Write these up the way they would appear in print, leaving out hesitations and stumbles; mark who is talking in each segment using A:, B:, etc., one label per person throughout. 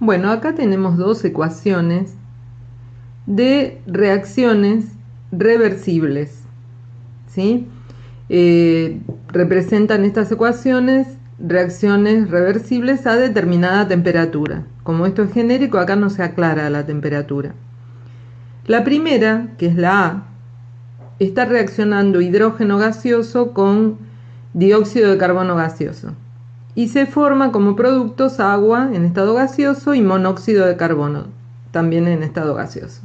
A: Bueno, acá tenemos dos ecuaciones de reacciones reversibles, ¿sí? Representan estas ecuaciones reacciones reversibles a determinada temperatura. Como esto es genérico, acá no se aclara la temperatura. La primera, que es la A, está reaccionando hidrógeno gaseoso con dióxido de carbono gaseoso y se forma como productos agua en estado gaseoso y monóxido de carbono también en estado gaseoso.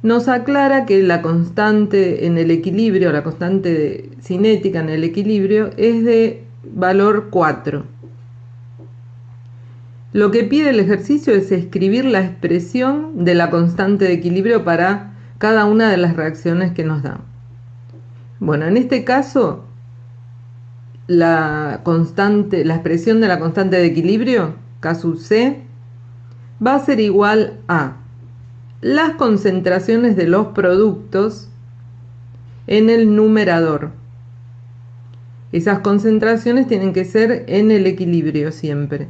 A: Nos aclara que la constante en el equilibrio, la constante cinética en el equilibrio es de valor 4. Lo que pide el ejercicio es escribir la expresión de la constante de equilibrio para cada una de las reacciones que nos dan. Bueno, en este caso, la expresión de la constante de equilibrio, K sub C, va a ser igual a las concentraciones de los productos en el numerador. Esas concentraciones tienen que ser en el equilibrio siempre.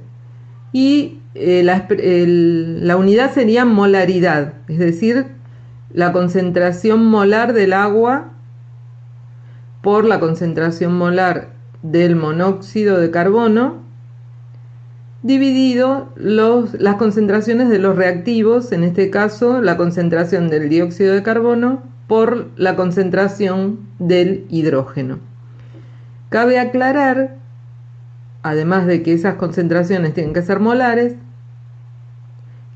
A: Y la unidad sería molaridad, es decir, la concentración molar del agua por la concentración molar del monóxido de carbono dividido las concentraciones de los reactivos, en este caso la concentración del dióxido de carbono por la concentración del hidrógeno. Cabe aclarar, además de que esas concentraciones tienen que ser molares,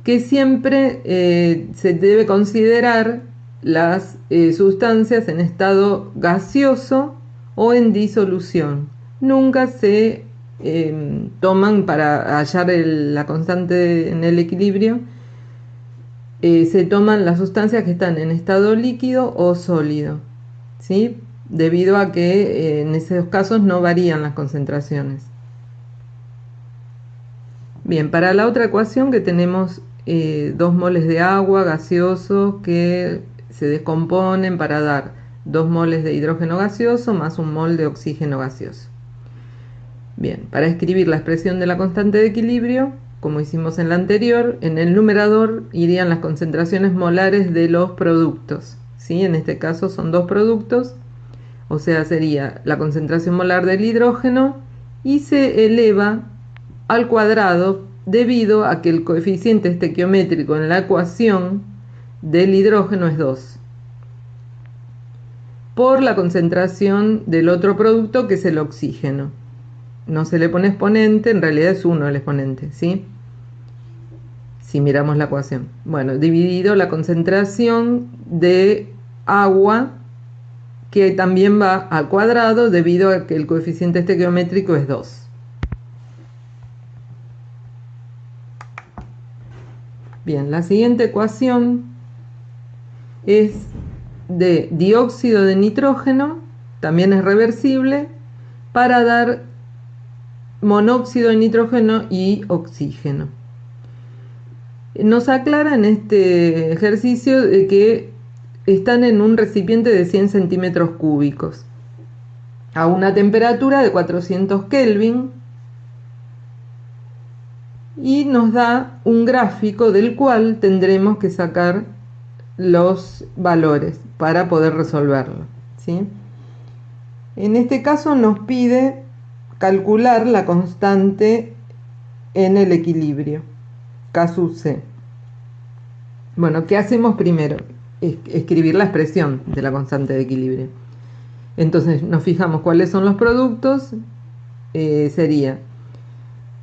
A: que siempre se debe considerar las sustancias en estado gaseoso o en disolución. Nunca se toman para hallar la constante en el equilibrio, se toman las sustancias que están en estado líquido o sólido, ¿sí? Debido a que en esos casos no varían las concentraciones. Bien, para la otra ecuación que tenemos 2 moles de agua gaseoso que se descomponen para dar 2 moles de hidrógeno gaseoso más 1 mol de oxígeno gaseoso. Bien, para escribir la expresión de la constante de equilibrio, como hicimos en la anterior, en el numerador irían las concentraciones molares de los productos, ¿sí? En este caso son 2 productos, o sea, sería la concentración molar del hidrógeno y se eleva al cuadrado debido a que el coeficiente estequiométrico en la ecuación del hidrógeno es 2 por la concentración del otro producto, que es el oxígeno. No se le pone exponente, en realidad es 1 el exponente, ¿sí? Si miramos la ecuación. Bueno, dividido la concentración de agua, que también va al cuadrado debido a que el coeficiente estequiométrico es 2. Bien, la siguiente ecuación es de dióxido de nitrógeno, también es reversible, para dar monóxido de nitrógeno y oxígeno. Nos aclara en este ejercicio que están en un recipiente de 100 centímetros cúbicos a una temperatura de 400 Kelvin y nos da un gráfico del cual tendremos que sacar los valores para poder resolverlo, ¿sí? En este caso nos pide calcular la constante en el equilibrio, K sub C. Bueno, ¿qué hacemos primero? Escribir la expresión de la constante de equilibrio. Entonces nos fijamos cuáles son los productos. Sería,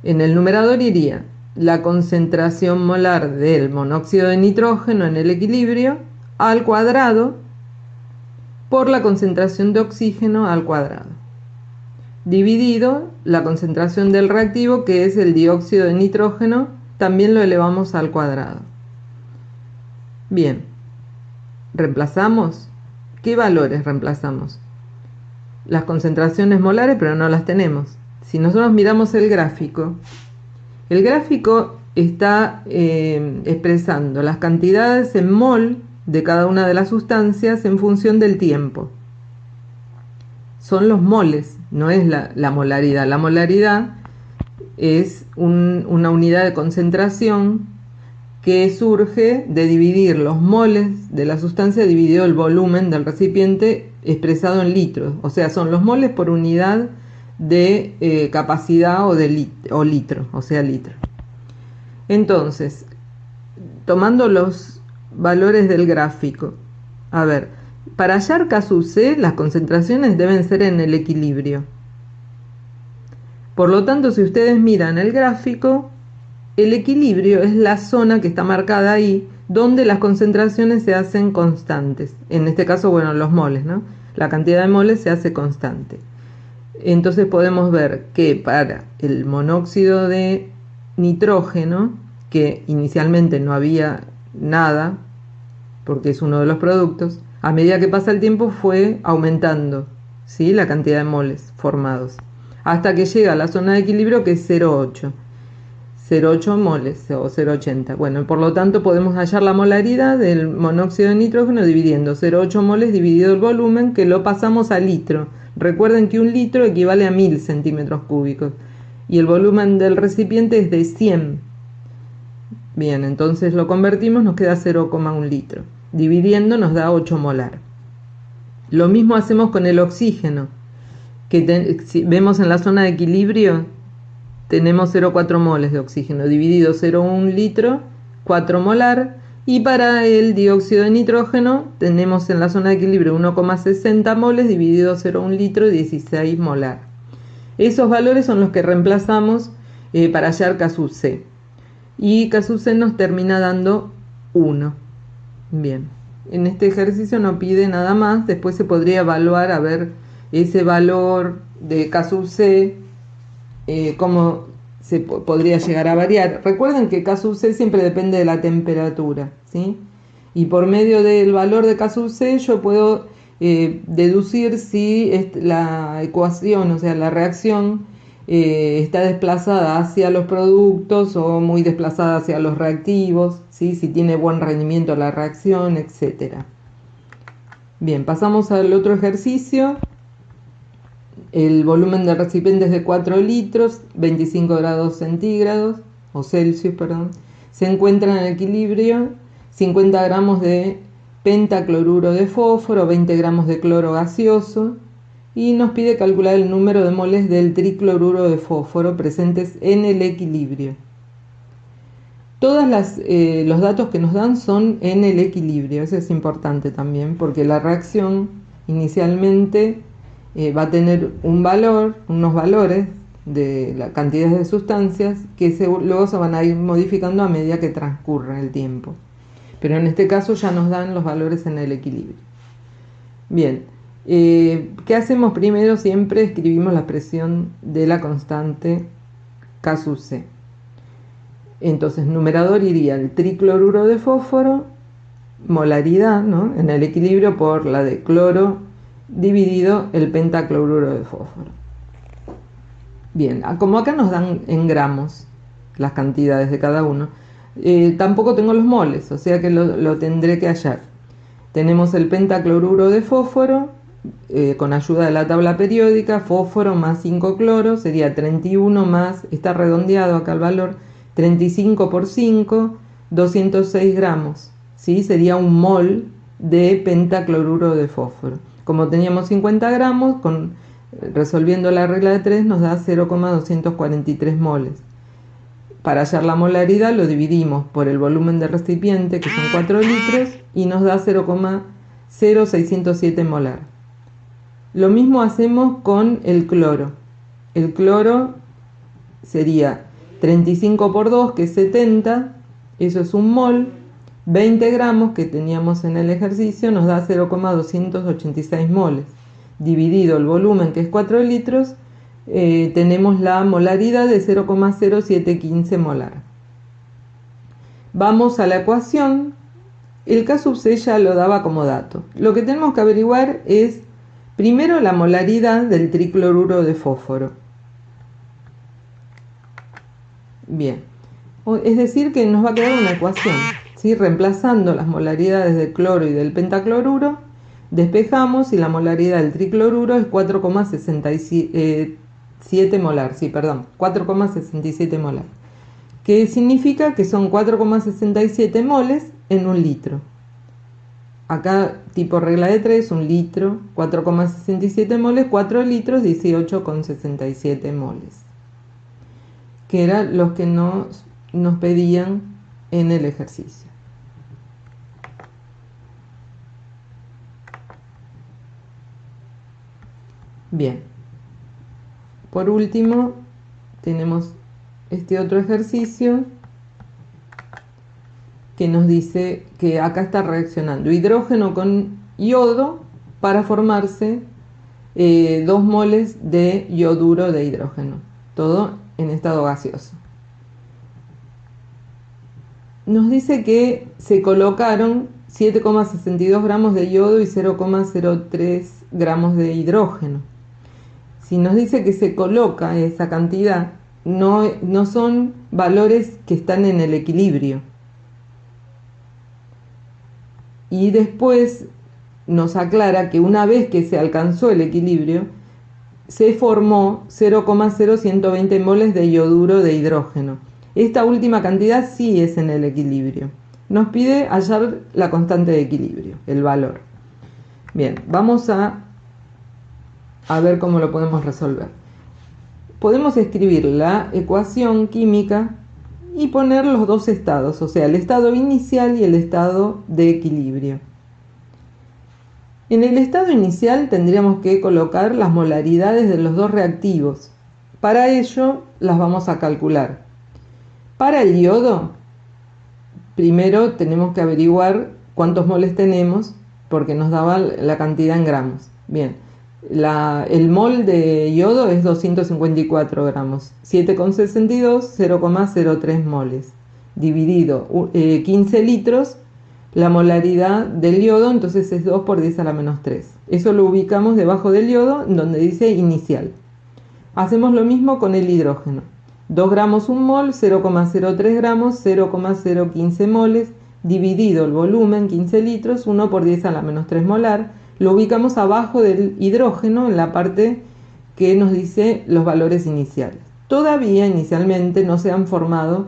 A: en el numerador iría la concentración molar del monóxido de nitrógeno en el equilibrio al cuadrado por la concentración de oxígeno al cuadrado, dividido la concentración del reactivo, que es el dióxido de nitrógeno, también lo elevamos al cuadrado. Bien, reemplazamos. ¿Qué valores reemplazamos? Las concentraciones molares, pero no las tenemos. Si nosotros miramos el gráfico está expresando las cantidades en mol de cada una de las sustancias en función del tiempo. Son los moles, no es la molaridad. La molaridad es una unidad de concentración que surge de dividir los moles de la sustancia dividido el volumen del recipiente expresado en litros. O sea, son los moles por unidad de capacidad o litro, o sea, litro. Entonces, tomando los valores del gráfico, a ver, para hallar K sub C, las concentraciones deben ser en el equilibrio. Por lo tanto, si ustedes miran el gráfico, el equilibrio es la zona que está marcada ahí, donde las concentraciones se hacen constantes. En este caso, bueno, los moles, ¿no? La cantidad de moles se hace constante. Entonces podemos ver que para el monóxido de nitrógeno, que inicialmente no había nada, porque es uno de los productos, a medida que pasa el tiempo fue aumentando, ¿sí?, la cantidad de moles formados, hasta que llega a la zona de equilibrio, que es 0,8 moles o 0,80. Bueno, por lo tanto podemos hallar la molaridad del monóxido de nitrógeno dividiendo 0,8 moles dividido el volumen, que lo pasamos a litro. Recuerden que un litro equivale a 1000 centímetros cúbicos y el volumen del recipiente es de 100. Bien, entonces lo convertimos, nos queda 0,1 litro. Dividiendo nos da 8 molar. Lo mismo hacemos con el oxígeno, que si vemos en la zona de equilibrio, tenemos 0,4 moles de oxígeno, dividido 0,1 litro, 4 molar. Y para el dióxido de nitrógeno tenemos en la zona de equilibrio 1,60 moles, dividido 0,1 litro, 16 molar. Esos valores son los que reemplazamos para hallar K sub C. Y K sub C nos termina dando 1. Bien, en este ejercicio no pide nada más. Después se podría evaluar a ver ese valor de K sub C, cómo se podría llegar a variar. Recuerden que K sub C siempre depende de la temperatura, ¿sí? Y por medio del valor de K sub C yo puedo deducir si la ecuación, o sea, la reacción, está desplazada hacia los productos o muy desplazada hacia los reactivos, ¿sí?, si tiene buen rendimiento la reacción, etc. Bien, pasamos al otro ejercicio. El volumen del recipiente es de 4 litros, 25 grados centígrados, o Celsius, perdón. Se encuentra en equilibrio 50 gramos de pentacloruro de fósforo, 20 gramos de cloro gaseoso, y nos pide calcular el número de moles del tricloruro de fósforo presentes en el equilibrio. Todos los datos que nos dan son en el equilibrio. Eso es importante también, porque la reacción inicialmente va a tener unos valores de la cantidad de sustancias que luego se van a ir modificando a medida que transcurre el tiempo. Pero en este caso ya nos dan los valores en el equilibrio. Bien, ¿qué hacemos primero? Siempre escribimos la expresión de la constante K sub C. Entonces, numerador iría el tricloruro de fósforo, molaridad, ¿no?, en el equilibrio, por la de cloro dividido el pentacloruro de fósforo. Bien, como acá nos dan en gramos las cantidades de cada uno, tampoco tengo los moles, o sea que lo tendré que hallar. Tenemos el pentacloruro de fósforo, con ayuda de la tabla periódica, fósforo más 5 cloro, sería 31 más, está redondeado acá el valor, 35 por 5, 206 gramos, ¿sí? Sería un mol de pentacloruro de fósforo. Como teníamos 50 gramos, resolviendo la regla de 3 nos da 0,243 moles. Para hallar la molaridad lo dividimos por el volumen del recipiente, que son 4 litros, y nos da 0,0607 molar. Lo mismo hacemos con el cloro. El cloro sería 35 por 2, que es 70, eso es un mol. 20 gramos que teníamos en el ejercicio nos da 0,286 moles. Dividido el volumen, que es 4 litros, tenemos la molaridad de 0,0715 molar. Vamos a la ecuación. El K sub C ya lo daba como dato. Lo que tenemos que averiguar es primero la molaridad del tricloruro de fósforo. Bien, es decir que nos va a quedar una ecuación, ¿sí? Reemplazando las molaridades del cloro y del pentacloruro, despejamos y la molaridad del tricloruro es 4,67 7 molar, sí, perdón, 4,67 molar. Que significa que son 4,67 moles en un litro. Acá, tipo regla de 3, un litro, 4,67 moles, 4 litros, 18,67 moles. Que eran los que nos pedían en el ejercicio. Bien. Por último, tenemos este otro ejercicio que nos dice que acá está reaccionando hidrógeno con yodo para formarse 2 moles de yoduro de hidrógeno, todo en estado gaseoso. Nos dice que se colocaron 7,62 gramos de yodo y 0,03 gramos de hidrógeno. Si nos dice que se coloca esa cantidad, no son valores que están en el equilibrio. Y después nos aclara que una vez que se alcanzó el equilibrio, se formó 0,0120 moles de yoduro de hidrógeno. Esta última cantidad sí es en el equilibrio. Nos pide hallar la constante de equilibrio, el valor. Bien, vamos a ver cómo lo podemos resolver. Podemos escribir la ecuación química y poner los dos estados, o sea, el estado inicial y el estado de equilibrio. En el estado inicial tendríamos que colocar las molaridades de los dos reactivos. Para ello las vamos a calcular. Para el yodo, primero tenemos que averiguar cuántos moles tenemos, porque nos daba la cantidad en gramos. Bien, el mol de yodo es 254 gramos, 7,62, 0,03 moles, dividido 15 litros, la molaridad del yodo, entonces es 2 por 10 a la menos 3. Eso lo ubicamos debajo del yodo, donde dice inicial. Hacemos lo mismo con el hidrógeno. 2 gramos un mol, 0,03 gramos, 0,015 moles, dividido el volumen, 15 litros, 1 por 10 a la menos 3 molar. Lo ubicamos abajo del hidrógeno, en la parte que nos dice los valores iniciales. Todavía inicialmente no se han formado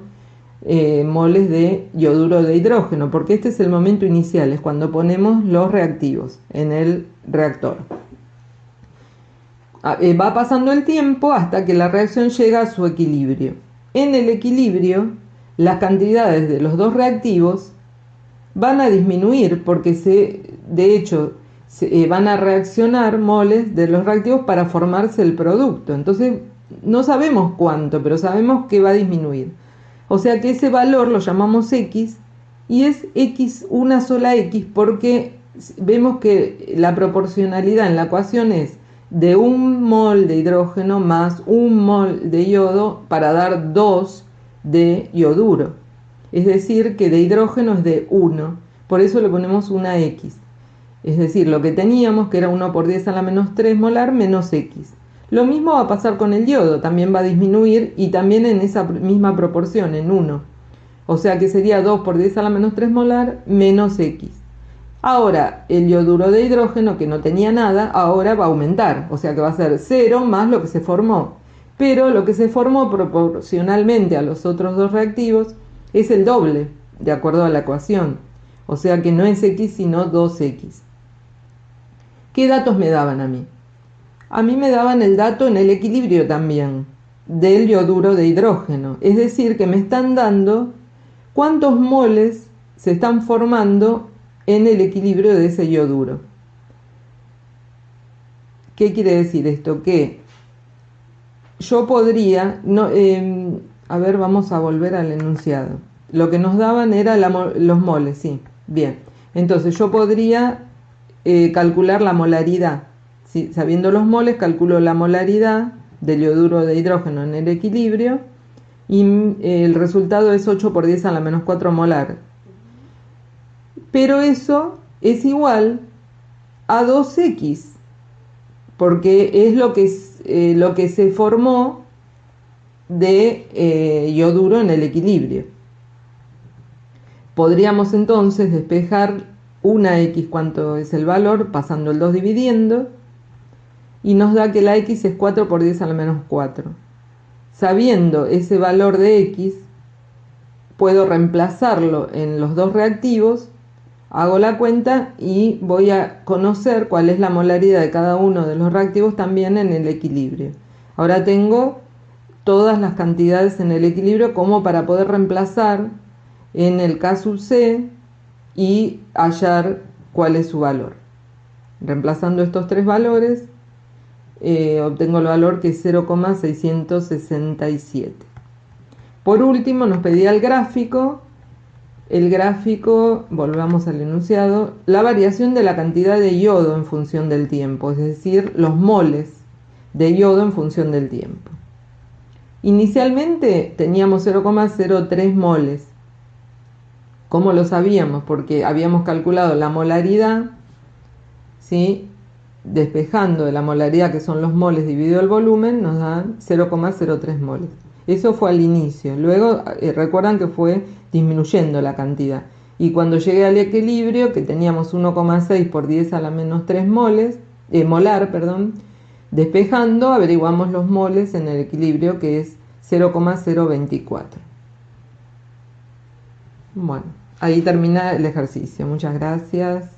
A: moles de yoduro de hidrógeno, porque este es el momento inicial, es cuando ponemos los reactivos en el reactor. Va pasando el tiempo hasta que la reacción llega a su equilibrio. En el equilibrio, las cantidades de los dos reactivos van a disminuir porque de hecho van a reaccionar moles de los reactivos para formarse el producto. Entonces no sabemos cuánto, pero sabemos que va a disminuir. O sea que ese valor lo llamamos X y es X, una sola X, porque vemos que la proporcionalidad en la ecuación es de 1 mol de hidrógeno más 1 mol de yodo para dar 2 de yoduro. Es decir, que de hidrógeno es de 1, por eso le ponemos una X. Es decir, lo que teníamos, que era 1 por 10 a la menos 3 molar, menos X. Lo mismo va a pasar con el yodo, también va a disminuir y también en esa misma proporción, en 1. O sea que sería 2 por 10 a la menos 3 molar menos X. Ahora, el yoduro de hidrógeno, que no tenía nada, ahora va a aumentar. O sea que va a ser 0 más lo que se formó. Pero lo que se formó proporcionalmente a los otros dos reactivos es el doble, de acuerdo a la ecuación. O sea que no es X, sino 2X. ¿Qué datos me daban a mí? A mí me daban el dato en el equilibrio también, del yoduro de hidrógeno. Es decir, que me están dando cuántos moles se están formando en el equilibrio de ese yoduro. ¿Qué quiere decir esto? Que yo podría, a ver, vamos a volver al enunciado. Lo que nos daban era los moles, sí, bien. Entonces yo podría calcular la molaridad. ¿Sí? Sabiendo los moles, calculo la molaridad del yoduro de hidrógeno en el equilibrio y el resultado es 8 por 10 a la menos 4 molar. Pero eso es igual a 2X, porque es lo que se formó de yoduro en el equilibrio. Podríamos entonces despejar una X, cuánto es el valor, pasando el 2 dividiendo, y nos da que la x es 4 por 10 a la menos 4. Sabiendo ese valor de x, puedo reemplazarlo en los dos reactivos, hago la cuenta y voy a conocer cuál es la molaridad de cada uno de los reactivos también en el equilibrio. Ahora tengo todas las cantidades en el equilibrio como para poder reemplazar en el K sub C y hallar cuál es su valor. Reemplazando estos tres valores, obtengo el valor que es 0,667. Por último, nos pedía el gráfico. El gráfico, volvamos al enunciado, la variación de la cantidad de yodo en función del tiempo, es decir, los moles de yodo en función del tiempo. Inicialmente teníamos 0,03 moles. ¿Cómo lo sabíamos? Porque habíamos calculado la molaridad, ¿sí? Despejando de la molaridad, que son los moles dividido el volumen, nos dan 0,03 moles. Eso fue al inicio. Luego recuerdan que fue disminuyendo la cantidad. Y cuando llegué al equilibrio, que teníamos 1,6 por 10 a la menos 3 molar, despejando, averiguamos los moles en el equilibrio, que es 0,024. Bueno, ahí termina el ejercicio. Muchas gracias.